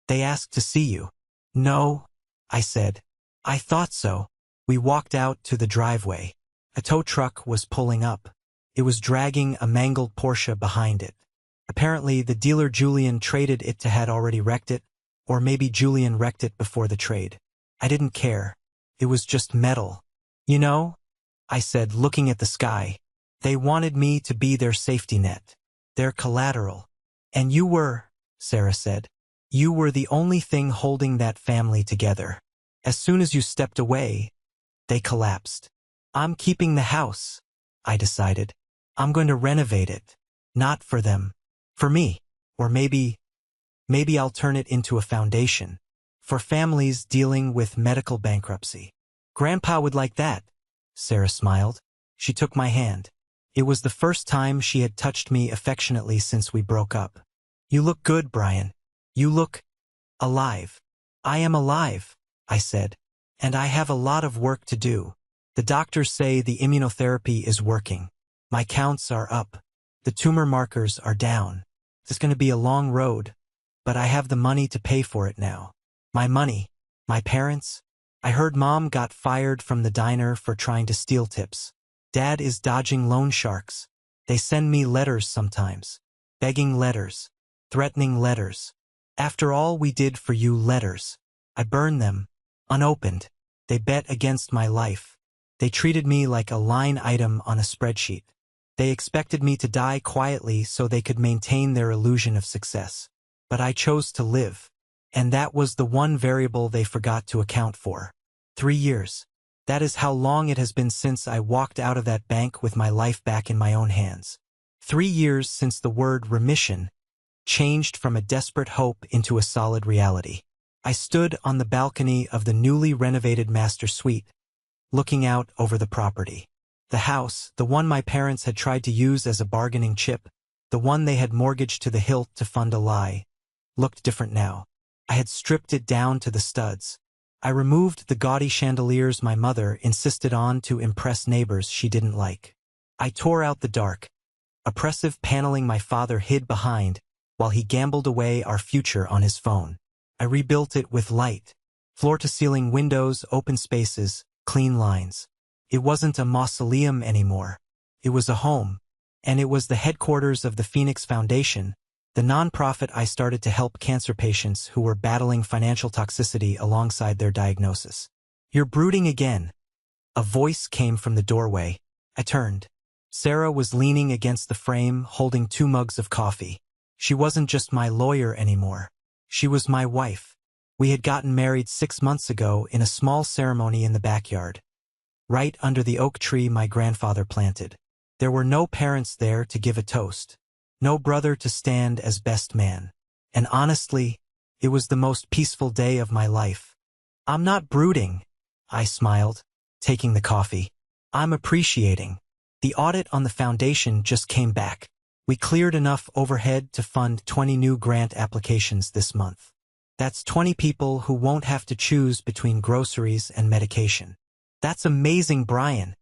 asked to see you." "No," I said. "I thought so." We walked out to the driveway. A tow truck was pulling up. It was dragging a mangled Porsche behind it. Apparently, the dealer Julian traded it to had already wrecked it, or maybe Julian wrecked it before the trade. I didn't care. It was just metal. "You know," I said, looking at the sky, "they wanted me to be their safety net, their collateral. And you were," Sarah said. "You were the only thing holding that family together. As soon as you stepped away, they collapsed." "I'm keeping the house," I decided. "I'm going to renovate it. Not for them. For me. Or maybe I'll turn it into a foundation. For families dealing with medical bankruptcy." "Grandpa would like that," Sarah smiled. She took my hand. It was the first time she had touched me affectionately since we broke up. "You look good, Brian. You look alive." "I am alive," I said. "And I have a lot of work to do. The doctors say the immunotherapy is working. My counts are up. The tumor markers are down. It's going to be a long road, but I have the money to pay for it now." "My money? My parents?" "I heard Mom got fired from the diner for trying to steal tips. Dad is dodging loan sharks. They send me letters sometimes. Begging letters. Threatening letters. After all we did for you, letters. I burned them. Unopened. They bet against my life. They treated me like a line item on a spreadsheet. They expected me to die quietly so they could maintain their illusion of success. But I chose to live. And that was the one variable they forgot to account for. 3 years. That is how long it has been since I walked out of that bank with my life back in my own hands. 3 years since the word remission changed from a desperate hope into a solid reality. I stood on the balcony of the newly renovated master suite, looking out over the property. The house, the one my parents had tried to use as a bargaining chip, the one they had mortgaged to the hilt to fund a lie, looked different now. I had stripped it down to the studs. I removed the gaudy chandeliers my mother insisted on to impress neighbors she didn't like. I tore out the dark, oppressive paneling my father hid behind while he gambled away our future on his phone. I rebuilt it with light, floor-to-ceiling windows, open spaces, clean lines. It wasn't a mausoleum anymore. It was a home. And it was the headquarters of the Phoenix Foundation, the nonprofit I started to help cancer patients who were battling financial toxicity alongside their diagnosis. "You're brooding again." A voice came from the doorway. I turned. Sarah was leaning against the frame, holding 2 mugs of coffee. She wasn't just my lawyer anymore. She was my wife. We had gotten married 6 months ago in a small ceremony in the backyard, right under the oak tree my grandfather planted. There were no parents there to give a toast, no brother to stand as best man. And honestly, it was the most peaceful day of my life. "I'm not brooding," I smiled, taking the coffee. "I'm appreciating. The audit on the foundation just came back. We cleared enough overhead to fund 20 new grant applications this month. That's 20 people who won't have to choose between groceries and medication." "That's amazing, Brian,"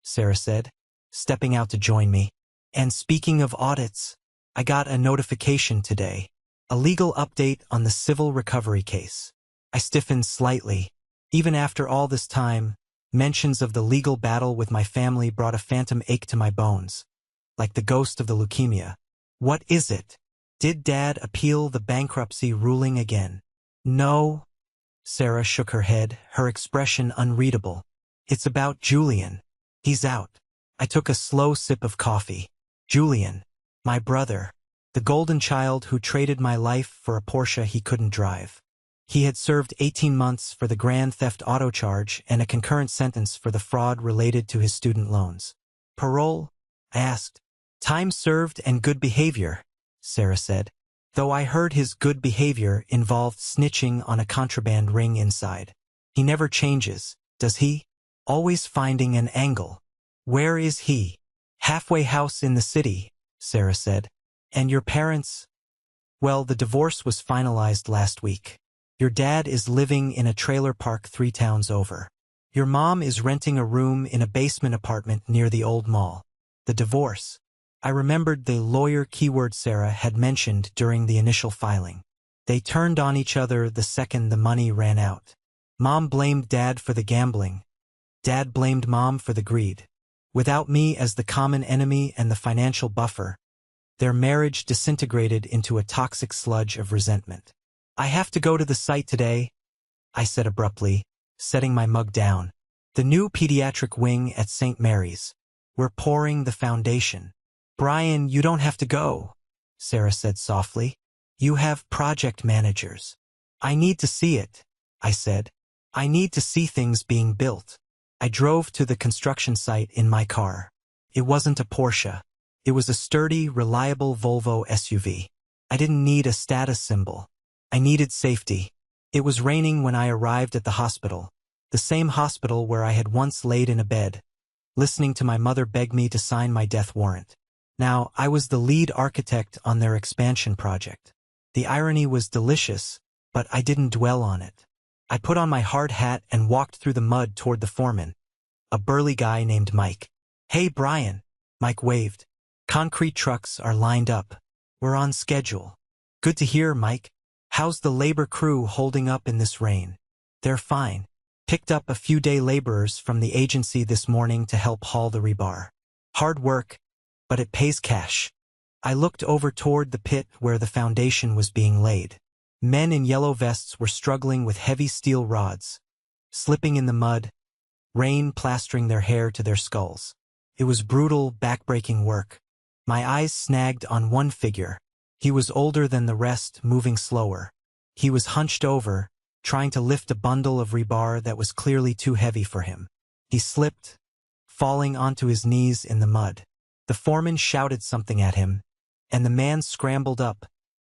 Sarah said, stepping out to join me. "And speaking of audits, I got a notification today. A legal update on the civil recovery case." I stiffened slightly. Even after all this time, mentions of the legal battle with my family brought a phantom ache to my bones, like the ghost of the leukemia. "What is it? Did Dad appeal the bankruptcy ruling again?" "No." Sarah shook her head, her expression unreadable. "It's about Julian. He's out." I took a slow sip of coffee. Julian, my brother, the golden child who traded my life for a Porsche he couldn't drive. He had served 18 months for the grand theft auto charge and a concurrent sentence for the fraud related to his student loans. "Parole?" I asked. "Time served and good behavior," Sarah said. "Though I heard his good behavior involved snitching on a contraband ring inside. He never changes, does he? Always finding an angle." "Where is he?" "Halfway house in the city," Sarah said. "And your parents?" "Well, the divorce was finalized last week. Your dad is living in a trailer park 3 towns over. Your mom is renting a room in a basement apartment near the old mall." The divorce. I remembered the lawyer keyword Sarah had mentioned during the initial filing. They turned on each other the second the money ran out. Mom blamed Dad for the gambling. Dad blamed Mom for the greed. Without me as the common enemy and the financial buffer, their marriage disintegrated into a toxic sludge of resentment. "I have to go to the site today," I said abruptly, setting my mug down. "The new pediatric wing at St. Mary's. We're pouring the foundation." "Brian, you don't have to go," Sarah said softly. "You have project managers." "I need to see it," I said. "I need to see things being built." I drove to the construction site in my car. It wasn't a Porsche. It was a sturdy, reliable Volvo SUV. I didn't need a status symbol. I needed safety. It was raining when I arrived at the hospital, the same hospital where I had once laid in a bed, listening to my mother beg me to sign my death warrant. Now, I was the lead architect on their expansion project. The irony was delicious, but I didn't dwell on it. I put on my hard hat and walked through the mud toward the foreman, a burly guy named Mike. "Hey, Brian," Mike waved. "Concrete trucks are lined up. We're on schedule." "Good to hear, Mike. How's the labor crew holding up in this rain?" "They're fine. Picked up a few day laborers from the agency this morning to help haul the rebar. Hard work, but it pays cash." I looked over toward the pit where the foundation was being laid. Men in yellow vests were struggling with heavy steel rods, slipping in the mud, rain plastering their hair to their skulls. It was brutal, backbreaking work. My eyes snagged on one figure. He was older than the rest, moving slower. He was hunched over, trying to lift a bundle of rebar that was clearly too heavy for him. He slipped, falling onto his knees in the mud. The foreman shouted something at him, and the man scrambled up,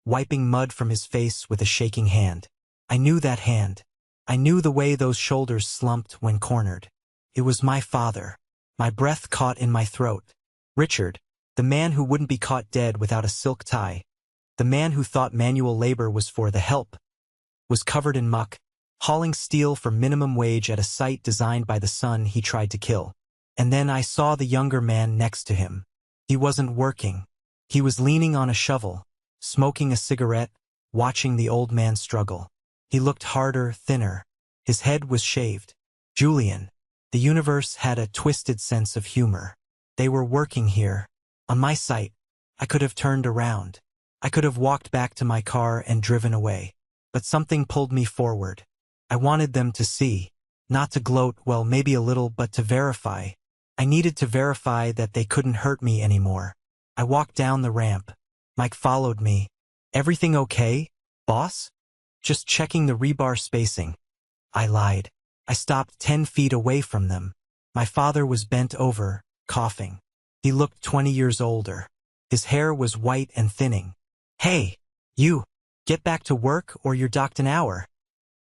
wiping mud from his face with a shaking hand. I knew that hand. I knew the way those shoulders slumped when cornered. It was my father. My breath caught in my throat. Richard, the man who wouldn't be caught dead without a silk tie, the man who thought manual labor was for the help, was covered in muck, hauling steel for minimum wage at a site designed by the son he tried to kill. And then I saw the younger man next to him. He wasn't working. He was leaning on a shovel, smoking a cigarette, watching the old man struggle. He looked harder, thinner. His head was shaved. Julian. The universe had a twisted sense of humor. They were working here, On my sight, I could have turned around. I could have walked back to my car and driven away. But something pulled me forward. I wanted them to see. Not to gloat, well, maybe a little, but to verify. I needed to verify that they couldn't hurt me anymore. I walked down the ramp. Mike followed me. Everything okay, boss? Just checking the rebar spacing. I lied. I stopped 10 feet away from them. My father was bent over, coughing. He looked 20 years older. His hair was white and thinning. Hey, you, get back to work or you're docked an hour.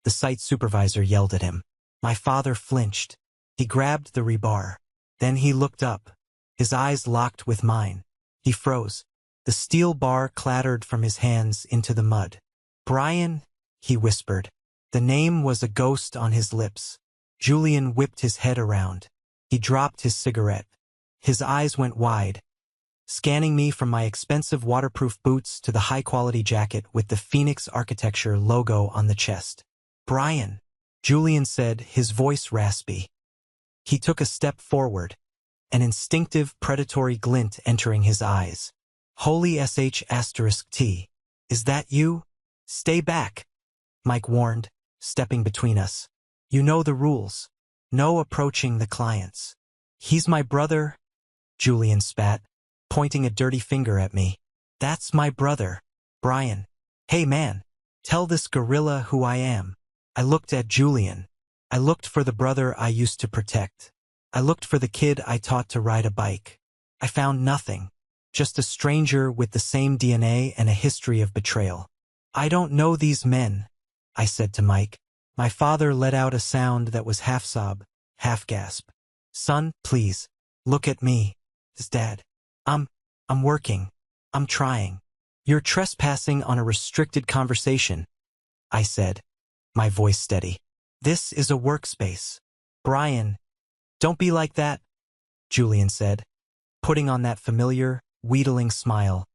The site supervisor yelled at him. My father flinched. He grabbed the rebar. Then he looked up. His eyes locked with mine. He froze. The steel bar clattered from his hands into the mud. Brian, he whispered. The name was a ghost on his lips. Julian whipped his head around. He dropped his cigarette. His eyes went wide, scanning me from my expensive waterproof boots to the high-quality jacket with the Phoenix Architecture logo on the chest. Brian, Julian said, his voice raspy. He took a step forward, an instinctive predatory glint entering his eyes. Holy sh*T. Is that you? Stay back, Mike warned, stepping between us. You know the rules. No approaching the clients. He's my brother, Julian spat, pointing a dirty finger at me. That's my brother, Brian. Hey man, tell this gorilla who I am. I looked at Julian. I looked for the brother I used to protect. I looked for the kid I taught to ride a bike. I found nothing. Just a stranger with the same DNA and a history of betrayal. I don't know these men, I said to Mike. My father let out a sound that was half sob, half gasp. Son, please, look at me. His dad. I'm working. I'm trying. You're trespassing on a restricted conversation, I said, my voice steady. This is a workspace. Brian, don't be like that, Julian said, putting on that familiar, wheedling smile,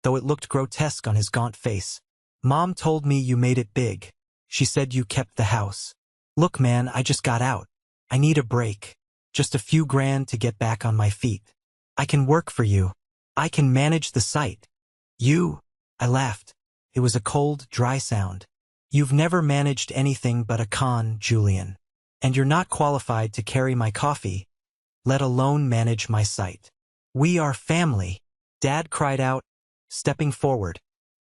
though it looked grotesque on his gaunt face. Mom told me you made it big. She said you kept the house. Look, man, I just got out. I need a break. Just a few grand to get back on my feet. I can work for you. I can manage the site. You? I laughed. It was a cold, dry sound. You've never managed anything but a con, Julian. And you're not qualified to carry my coffee, let alone manage my site. We are family, Dad cried out, stepping forward,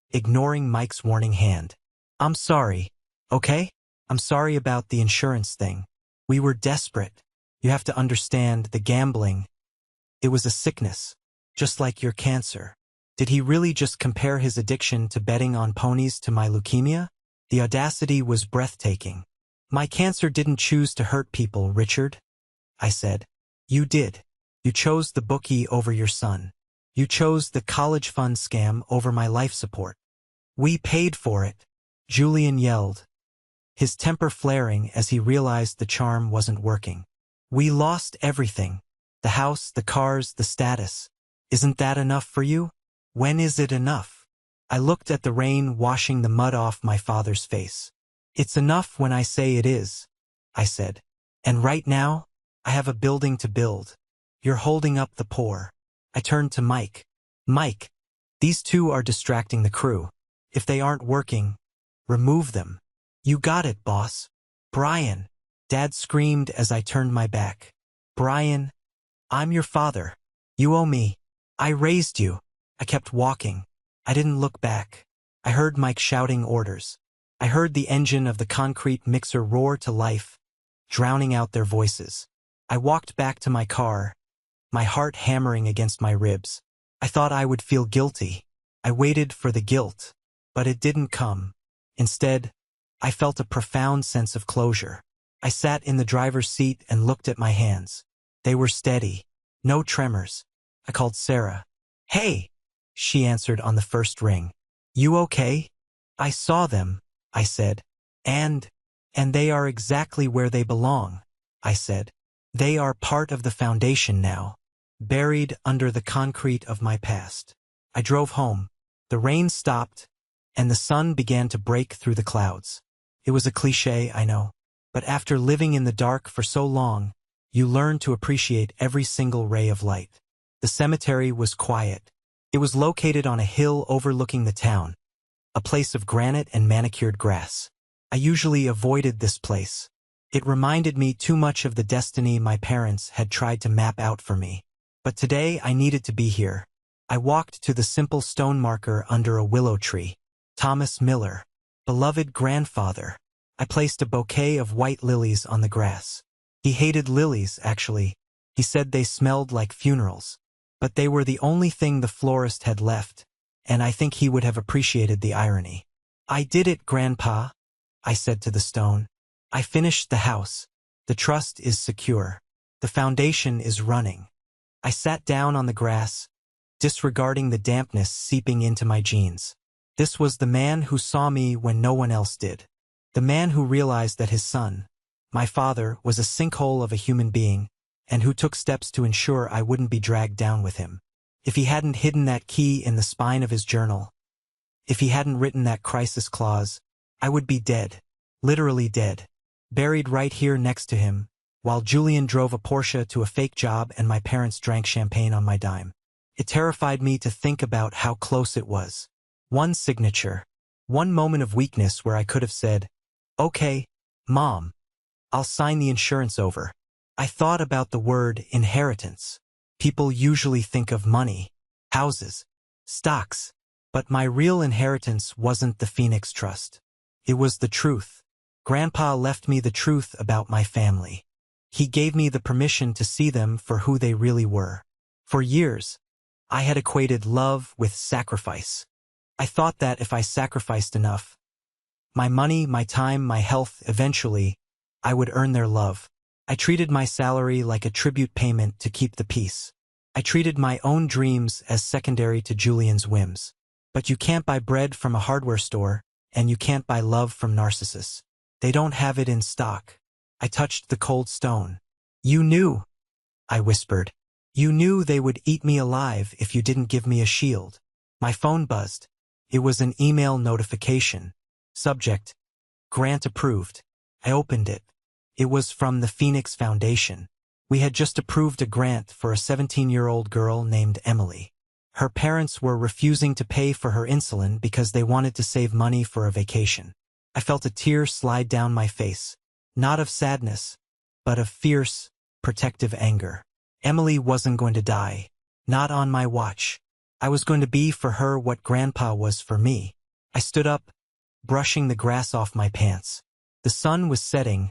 ignoring Mike's warning hand. I'm sorry, okay? I'm sorry about the insurance thing. We were desperate. You have to understand the gambling. It was a sickness, just like your cancer. Did he really just compare his addiction to betting on ponies to my leukemia? The audacity was breathtaking. My cancer didn't choose to hurt people, Richard, I said. You did. You chose the bookie over your son. You chose the college fund scam over my life support. We paid for it, Julian yelled, his temper flaring as he realized the charm wasn't working. We lost everything. The house, the cars, the status. Isn't that enough for you? When is it enough? I looked at the rain washing the mud off my father's face. It's enough when I say it is, I said. And right now, I have a building to build. You're holding up the poor. I turned to Mike. Mike, these two are distracting the crew. If they aren't working, remove them. You got it, boss. Brian, Dad screamed as I turned my back. Brian, I'm your father. You owe me. I raised you. I kept walking. I didn't look back. I heard Mike shouting orders. I heard the engine of the concrete mixer roar to life, drowning out their voices. I walked back to my car, my heart hammering against my ribs. I thought I would feel guilty. I waited for the guilt, but it didn't come. Instead, I felt a profound sense of closure. I sat in the driver's seat and looked at my hands. They were steady, no tremors. I called Sarah. Hey, she answered on the first ring. You okay? I saw them, I said. And they are exactly where they belong, I said. They are part of the foundation now, buried under the concrete of my past. I drove home. The rain stopped, and the sun began to break through the clouds. It was a cliché, I know, but after living in the dark for so long, you learn to appreciate every single ray of light. The cemetery was quiet. It was located on a hill overlooking the town, a place of granite and manicured grass. I usually avoided this place. It reminded me too much of the destiny my parents had tried to map out for me. But today I needed to be here. I walked to the simple stone marker under a willow tree. Thomas Miller, beloved grandfather. I placed a bouquet of white lilies on the grass. He hated lilies, actually. He said they smelled like funerals. But they were the only thing the florist had left, and I think he would have appreciated the irony. "I did it, Grandpa," I said to the stone. "I finished the house. The trust is secure. The foundation is running." I sat down on the grass, disregarding the dampness seeping into my jeans. This was the man who saw me when no one else did. The man who realized that his son, my father, was a sinkhole of a human being, and who took steps to ensure I wouldn't be dragged down with him. If he hadn't hidden that key in the spine of his journal, if he hadn't written that crisis clause, I would be dead, literally dead, buried right here next to him, while Julian drove a Porsche to a fake job and my parents drank champagne on my dime. It terrified me to think about how close it was. One signature, one moment of weakness where I could have said, "Okay, Mom, I'll sign the insurance over." I thought about the word inheritance. People usually think of money, houses, stocks, but my real inheritance wasn't the Phoenix Trust. It was the truth. Grandpa left me the truth about my family. He gave me the permission to see them for who they really were. For years, I had equated love with sacrifice. I thought that if I sacrificed enough, my money, my time, my health, eventually, I would earn their love. I treated my salary like a tribute payment to keep the peace. I treated my own dreams as secondary to Julian's whims. But you can't buy bread from a hardware store, and you can't buy love from narcissists. They don't have it in stock. I touched the cold stone. "You knew," I whispered. "You knew they would eat me alive if you didn't give me a shield." My phone buzzed. It was an email notification. Subject: Grant approved. I opened it. It was from the Phoenix Foundation. We had just approved a grant for a 17-year-old girl named Emily. Her parents were refusing to pay for her insulin because they wanted to save money for a vacation. I felt a tear slide down my face, not of sadness, but of fierce, protective anger. Emily wasn't going to die, not on my watch. I was going to be for her what Grandpa was for me. I stood up, brushing the grass off my pants. The sun was setting,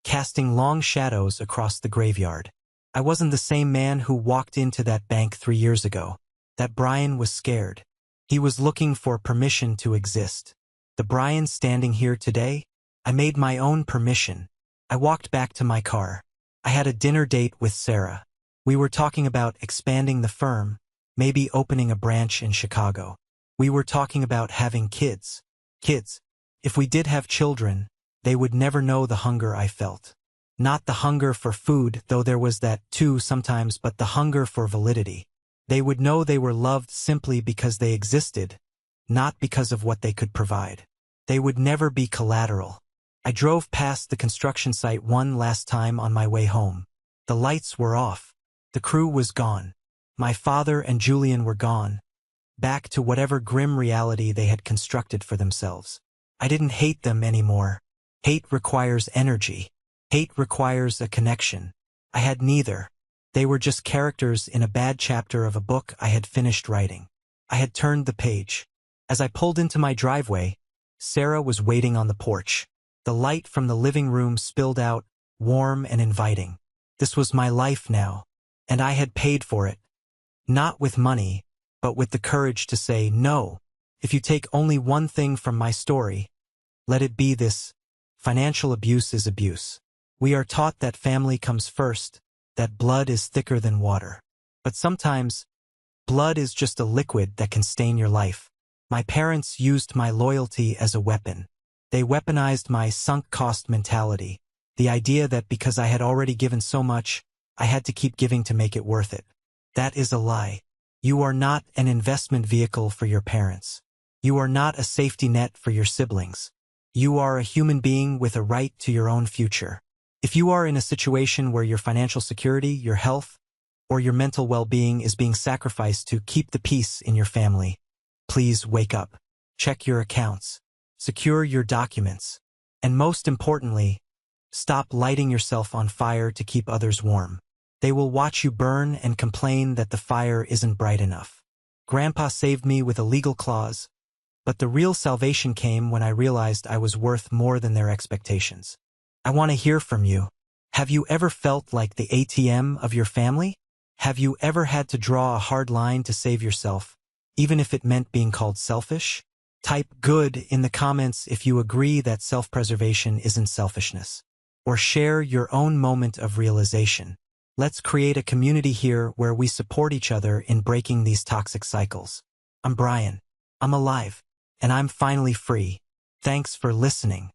casting long shadows across the graveyard. I wasn't the same man who walked into that bank 3 years ago. That Brian was scared. He was looking for permission to exist. The Brian standing here today, I made my own permission. I walked back to my car. I had a dinner date with Sarah. We were talking about expanding the firm, maybe opening a branch in Chicago. We were talking about having kids. Kids. If we did have children, they would never know the hunger I felt. Not the hunger for food, though there was that too sometimes, but the hunger for validity. They would know they were loved simply because they existed, not because of what they could provide. They would never be collateral. I drove past the construction site one last time on my way home. The lights were off. The crew was gone. My father and Julian were gone, back to whatever grim reality they had constructed for themselves. I didn't hate them anymore. Hate requires energy. Hate requires a connection. I had neither. They were just characters in a bad chapter of a book I had finished writing. I had turned the page. As I pulled into my driveway, Sarah was waiting on the porch. The light from the living room spilled out, warm and inviting. This was my life now, and I had paid for it. Not with money, but with the courage to say no. If you take only one thing from my story, let it be this: financial abuse is abuse. We are taught that family comes first, that blood is thicker than water. But sometimes, blood is just a liquid that can stain your life. My parents used my loyalty as a weapon. They weaponized my sunk cost mentality, the idea that because I had already given so much, I had to keep giving to make it worth it. That is a lie. You are not an investment vehicle for your parents. You are not a safety net for your siblings. You are a human being with a right to your own future. If you are in a situation where your financial security, your health, or your mental well-being is being sacrificed to keep the peace in your family, please wake up. Check your accounts. Secure your documents. And most importantly, stop lighting yourself on fire to keep others warm. They will watch you burn and complain that the fire isn't bright enough. Grandpa saved me with a legal clause, but the real salvation came when I realized I was worth more than their expectations. I want to hear from you. Have you ever felt like the ATM of your family? Have you ever had to draw a hard line to save yourself, even if it meant being called selfish? Type "good" in the comments if you agree that self-preservation isn't selfishness. Or share your own moment of realization. Let's create a community here where we support each other in breaking these toxic cycles. I'm Brian. I'm alive. And I'm finally free. Thanks for listening.